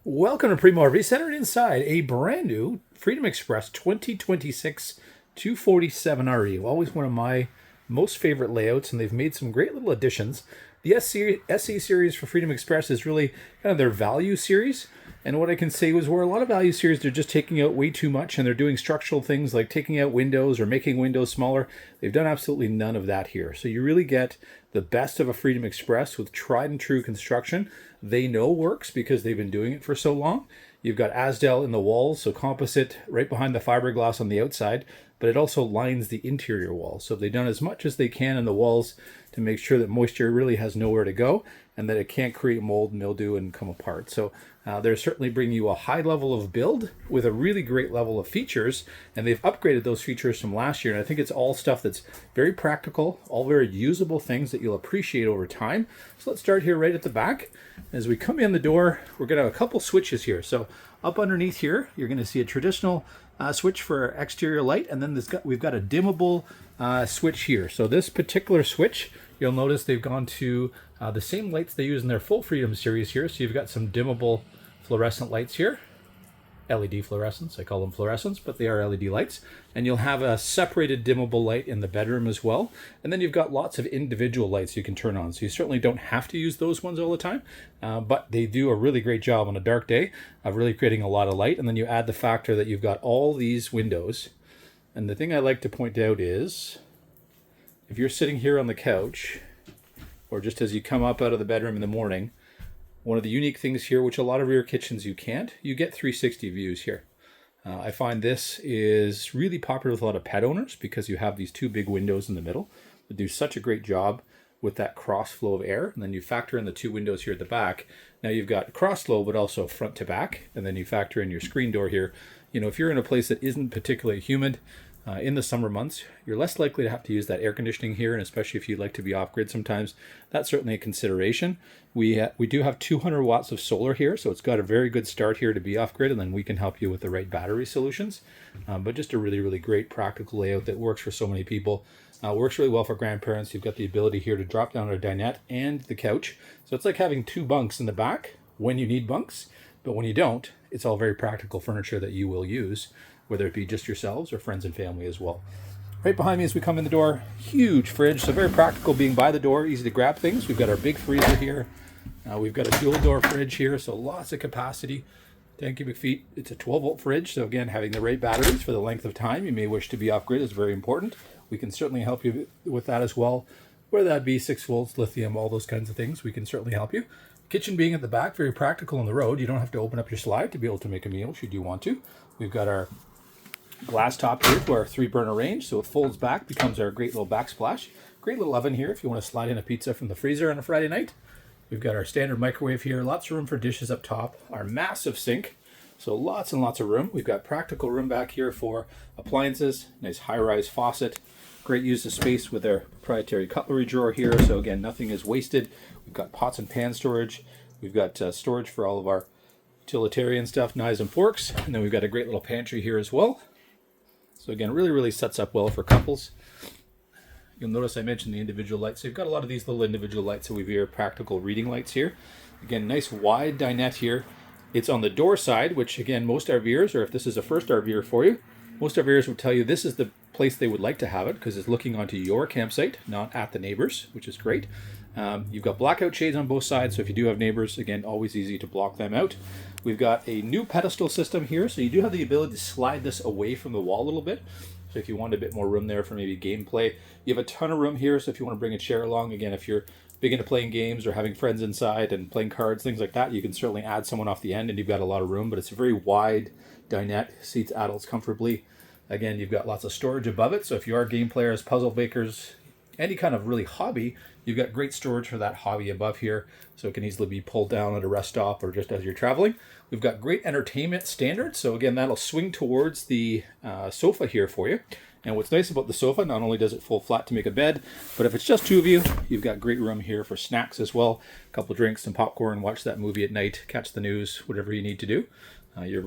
Welcome to Primo RV Center, and inside a brand new Freedom Express 2026 247RE. Always one of my most favorite layouts, and they've made some great little additions. The SE series for Freedom Express is really kind of their value series. And what I can say was where a lot of value series, they're just taking out way too much and they're doing structural things like taking out windows or making windows smaller. They've done absolutely none of that here. So you really get the best of a Freedom Express with tried and true construction. They know works because they've been doing it for so long. You've got Asdel in the walls, so composite right behind the fiberglass on the outside, but it also lines the interior walls. So they've done as much as they can in the walls to make sure that moisture really has nowhere to go and that it can't create mold, mildew, and come apart. So they're certainly bringing you a high level of build with a really great level of features, and they've upgraded those features from last year. And I think it's all stuff that's very practical, all very usable things that you'll appreciate over time. So let's start here right at the back. As we come in the door, we're going to have a couple switches here. So up underneath here, you're going to see a traditional switch for exterior light, and then we've got a dimmable switch here. So this particular switch, you'll notice they've gone to the same lights they use in their full Freedom series here. So you've got some dimmable fluorescent lights here. LED fluorescents, I call them fluorescents, but they are LED lights. And you'll have a separated dimmable light in the bedroom as well. And then you've got lots of individual lights you can turn on. So you certainly don't have to use those ones all the time, but they do a really great job on a dark day of really creating a lot of light. And then you add the factor that you've got all these windows. And the thing I like to point out is, if you're sitting here on the couch, or just as you come up out of the bedroom in the morning, one of the unique things here, which a lot of your kitchens you can't, you get 360 views here. I find this is really popular with a lot of pet owners because you have these two big windows in the middle that do such a great job with that cross flow of air. And then you factor in the two windows here at the back. Now you've got cross flow, but also front to back. And then you factor in your screen door here. You know, if you're in a place that isn't particularly humid, in the summer months, you're less likely to have to use that air conditioning here, and especially if you'd like to be off-grid sometimes, that's certainly a consideration. We do have 200 watts of solar here, so it's got a very good start here to be off-grid, and then we can help you with the right battery solutions. But just a really, really great practical layout that works for so many people. Works really well for grandparents. You've got the ability here to drop down a dinette and the couch. So it's like having two bunks in the back when you need bunks, but when you don't, it's all very practical furniture that you will use, whether it be just yourselves or friends and family as well. Right behind me as we come in the door, huge fridge, so very practical being by the door, easy to grab things. We've got our big freezer here. We've got a dual door fridge here, so lots of capacity, 10 cubic feet. It's a 12-volt fridge, so again, having the right batteries for the length of time you may wish to be off-grid is very important. We can certainly help you with that as well, whether that be 6 volts, lithium, all those kinds of things. We can certainly help you. Kitchen being at the back, very practical on the road. You don't have to open up your slide to be able to make a meal should you want to. We've got our glass top here for our 3-burner range, so it folds back, becomes our great little backsplash. Great little oven here if you want to slide in a pizza from the freezer on a Friday night. We've got our standard microwave here, lots of room for dishes up top. Our massive sink, so lots and lots of room. We've got practical room back here for appliances, nice high-rise faucet. Great use of space with our proprietary cutlery drawer here, so again, nothing is wasted. We've got pots and pan storage. We've got storage for all of our utilitarian stuff, knives and forks. And then we've got a great little pantry here as well. So again, really, really sets up well for couples. You'll notice I mentioned the individual lights. So you've got a lot of these little individual lights. So we've your practical reading lights here. Again, nice wide dinette here. It's on the door side, which again, most RVers, or if this is a first RVer for you, most RVers will tell you this is the place they would like to have it because it's looking onto your campsite, not at the neighbors, which is great. You've got blackout shades on both sides, so if you do have neighbors, again, always easy to block them out. We've got a new pedestal system here, so you do have the ability to slide this away from the wall a little bit. So if you want a bit more room there for maybe gameplay, you have a ton of room here, so if you want to bring a chair along, again, if you're big into playing games or having friends inside and playing cards, things like that, you can certainly add someone off the end and you've got a lot of room, but it's a very wide dinette, seats adults comfortably. Again, you've got lots of storage above it, so if you are game players, puzzle makers, any kind of really hobby, you've got great storage for that hobby above here, so it can easily be pulled down at a rest stop or just as you're traveling. We've got great entertainment standards, so again, that'll swing towards the sofa here for you. And what's nice about the sofa, not only does it fold flat to make a bed, but if it's just two of you, you've got great room here for snacks as well. couple drinks, some popcorn, watch that movie at night, catch the news, whatever you need to do.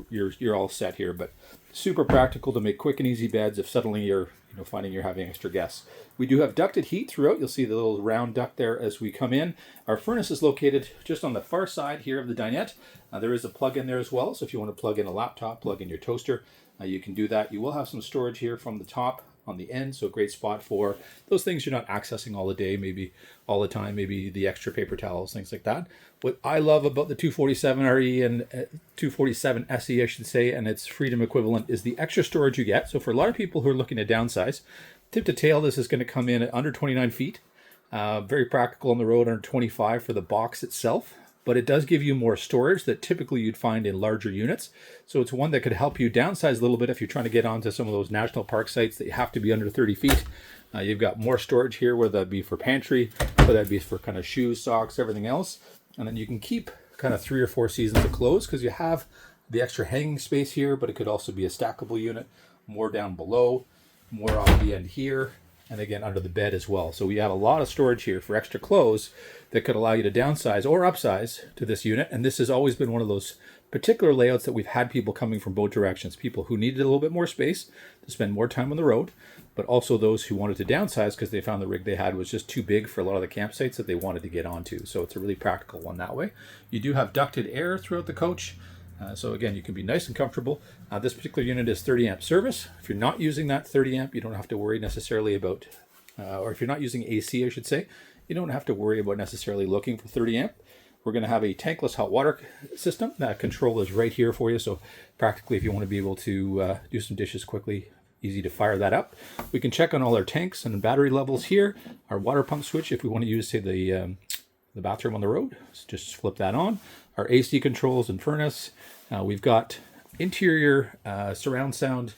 You're all set here. But super practical to make quick and easy beds if suddenly you're finding you're having extra guests. We do have ducted heat throughout. You'll see the little round duct there as we come in. Our furnace is located just on the far side here of the dinette. There is a plug in there as well, so if you want to plug in a laptop, plug in your toaster, you can do that. You will have some storage here from the top on the end, so a great spot for those things you're not accessing all the day, maybe all the time, maybe the extra paper towels, things like that. What I love about the 247 RE and 247 SE, I should say, and its Freedom equivalent is the extra storage you get. So for a lot of people who are looking to downsize, tip to tail, this is going to come in at under 29 feet. Very practical on the road, under 25 for the box itself. But it does give you more storage that typically you'd find in larger units. So it's one that could help you downsize a little bit if you're trying to get onto some of those national park sites that you have to be under 30 feet. You've got more storage here, whether that be for pantry, whether that be for kind of shoes, socks, everything else. And then you can keep kind of 3 or 4 seasons of clothes because you have the extra hanging space here, but it could also be a stackable unit, more down below, more off the end here, and again under the bed as well. So we have a lot of storage here for extra clothes that could allow you to downsize or upsize to this unit. And this has always been one of those particular layouts that we've had people coming from both directions. People who needed a little bit more space to spend more time on the road, but also those who wanted to downsize because they found the rig they had was just too big for a lot of the campsites that they wanted to get onto. So it's a really practical one that way. You do have ducted air throughout the coach. So again, you can be nice and comfortable. This particular unit is 30 amp service. If you're not using that 30 amp, you don't have to worry necessarily about, or if you're not using AC, I should say, you don't have to worry about necessarily looking for 30 amp. We're going to have a tankless hot water system. That control is right here for you. So practically, if you want to be able to do some dishes quickly, easy to fire that up. We can check on all our tanks and battery levels here. Our water pump switch, if we want to use, say, the bathroom on the road, so just flip that on. Our AC controls and furnace. We've got interior surround sound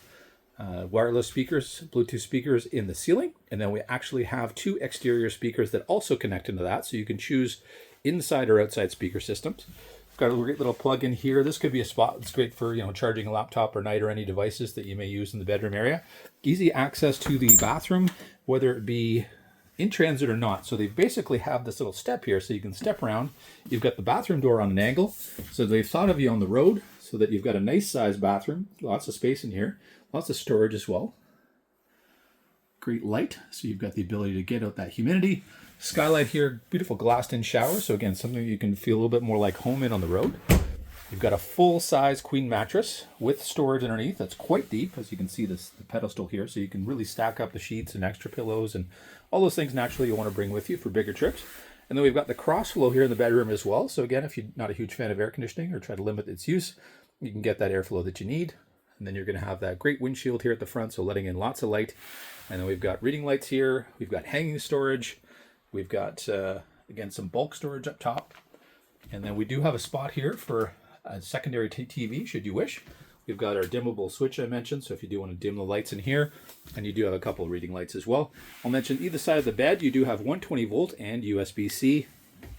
wireless speakers, Bluetooth speakers in the ceiling. And then we actually have 2 exterior speakers that also connect into that. So you can choose inside or outside speaker systems. We've got a great little plug in here. This could be a spot that's great for, charging a laptop or night or any devices that you may use in the bedroom area. Easy access to the bathroom, whether it be in transit or not. So they basically have this little step here so you can step around. You've got the bathroom door on an angle. So they've thought of you on the road so that you've got a nice sized bathroom, lots of space in here, lots of storage as well. Great light. So you've got the ability to get out that humidity. Skylight here, beautiful glassed in shower. So again, something you can feel a little bit more like home in on the road. You've got a full size queen mattress with storage underneath. That's quite deep, as you can see the pedestal here. So you can really stack up the sheets and extra pillows and all those things naturally you want to bring with you for bigger trips. And then we've got the cross flow here in the bedroom as well. So again, if you're not a huge fan of air conditioning or try to limit its use, you can get that airflow that you need. And then you're going to have that great windshield here at the front, so letting in lots of light. And then we've got reading lights here. We've got hanging storage. We've got, again, some bulk storage up top. And then we do have a spot here for a secondary TV, should you wish. We've got our dimmable switch I mentioned, so if you do want to dim the lights in here, and you do have a couple of reading lights as well. I'll mention either side of the bed, you do have 120 volt and USB-C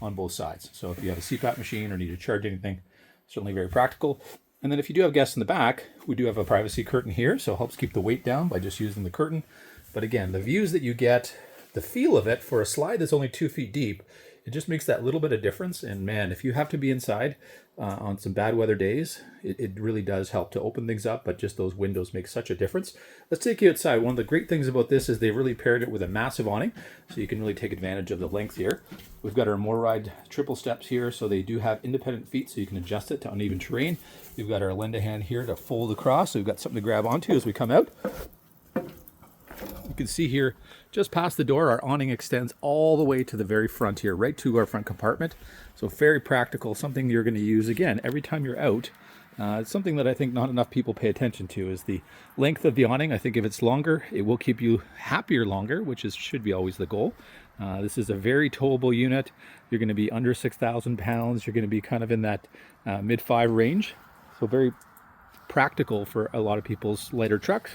on both sides. So if you have a CPAP machine or need to charge anything, certainly very practical. And then if you do have guests in the back, we do have a privacy curtain here, so it helps keep the weight down by just using the curtain. But again, the views that you get, the feel of it for a slide that's only 2 feet deep, it just makes that little bit of difference. And man, if you have to be inside on some bad weather days, it really does help to open things up, but just those windows make such a difference. Let's take you outside. One of the great things about this is they really paired it with a massive awning, so you can really take advantage of the length here. We've got our MoreRide triple steps here, so they do have independent feet, so you can adjust it to uneven terrain. We've got our Lenda hand here to fold across, so we've got something to grab onto as we come out. You can see here, just past the door, our awning extends all the way to the very front here, right to our front compartment. So very practical, something you're going to use, again, every time you're out. It's something that I think not enough people pay attention to is the length of the awning. I think if it's longer, it will keep you happier longer, which should be always the goal. This is a very towable unit. You're going to be under 6,000 pounds. You're going to be kind of in that mid-5 range. So very practical for a lot of people's lighter trucks.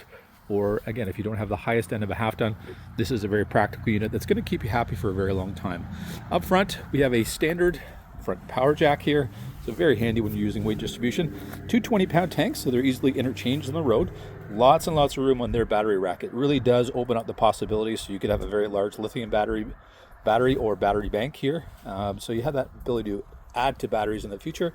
Or again, if you don't have the highest end of a half ton, this is a very practical unit that's going to keep you happy for a very long time. Up front, we have a standard front power jack here. So very handy when you're using weight distribution. 2 20-pound tanks, so they're easily interchanged on the road. Lots and lots of room on their battery rack. It really does open up the possibilities, so you could have a very large lithium battery battery or battery bank here. So you have that ability to add to batteries in the future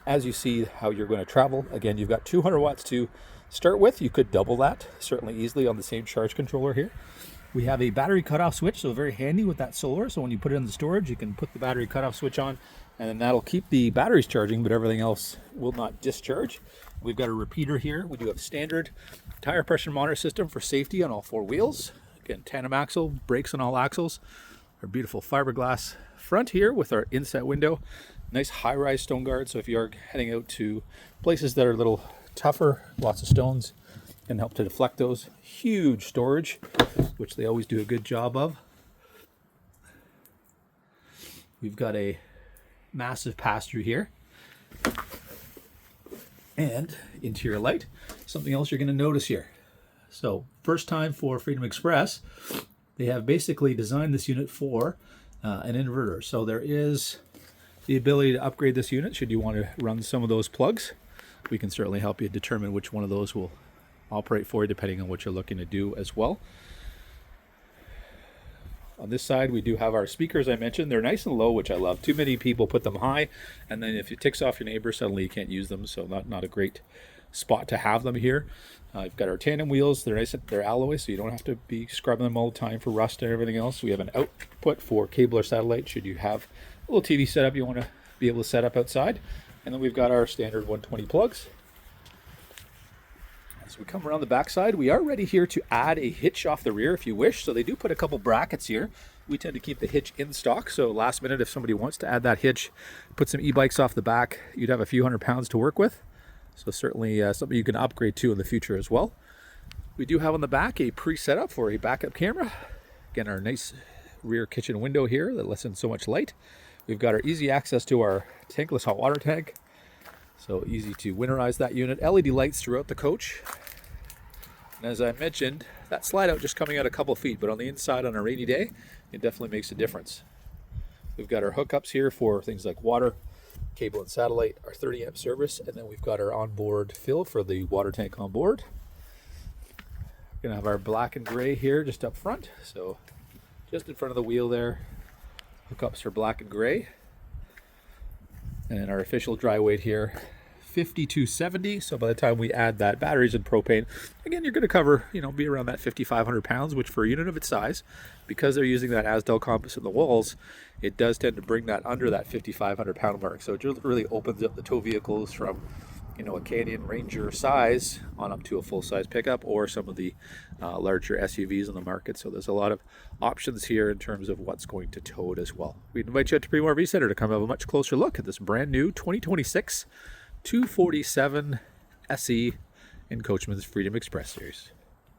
as you see how you're going to travel. Again, you've got 200 watts to start with. You could double that certainly easily on the same charge controller here. We have a battery cutoff switch, so very handy with that solar. So when you put it in the storage, you can put the battery cutoff switch on, and then that'll keep the batteries charging, but everything else will not discharge. We've got a repeater here. We do have standard tire pressure monitor system for safety on all 4 wheels. Again, tandem axle, brakes on all axles. Our beautiful fiberglass front here with our inset window. Nice high-rise stone guard, so if you are heading out to places that are a little tougher, lots of stones, can help to deflect those. Huge storage, which they always do a good job of. We've got a massive pass-through here. And interior light, something else you're going to notice here. So first time for Freedom Express, they have basically designed this unit for an inverter. So there is the ability to upgrade this unit should you want to run some of those plugs. We can certainly help you determine which one of those will operate for you depending on what you're looking to do as well. On this side, we do have our speakers. I mentioned they're nice and low, which I love. Too many people put them high, and then if it ticks off your neighbor, suddenly you can't use them. So not a great spot to have them here. We've got our tandem wheels. They're nice. They're alloy, so you don't have to be scrubbing them all the time for rust and everything else. We have an output for cable or satellite should you have a little TV setup you want to be able to set up outside. And then we've got our standard 120 plugs. As we come around the backside, we are ready here to add a hitch off the rear if you wish. So they do put a couple brackets here. We tend to keep the hitch in stock. So last minute, if somebody wants to add that hitch, put some e-bikes off the back, you'd have a few £100s to work with. So certainly something you can upgrade to in the future as well. We do have on the back a pre-setup for a backup camera. Again, our nice rear kitchen window here that lets in so much light. We've got our easy access to our tankless hot water tank. So easy to winterize that unit. LED lights throughout the coach. And as I mentioned, that slide out just coming out a couple feet, but on the inside on a rainy day, it definitely makes a difference. We've got our hookups here for things like water, cable and satellite, our 30 amp service, and then we've got our onboard fill for the water tank on board. We're gonna have our black and gray here just up front. So just in front of the wheel there, hookups are black and gray. And our official dry weight here, 5270. So by the time we add that batteries and propane, again, you're going to cover, be around that 5,500 pounds, which for a unit of its size, because they're using that Asdel compass in the walls, it does tend to bring that under that 5,500 pound mark. So it really opens up the tow vehicles from, a Canyon Ranger size on up to a full size pickup or some of the larger SUVs on the market. So there's a lot of options here in terms of what's going to tow it as well. We invite you out to Premier RV Center to come have a much closer look at this brand new 2026 247 SE in Coachman's Freedom Express Series.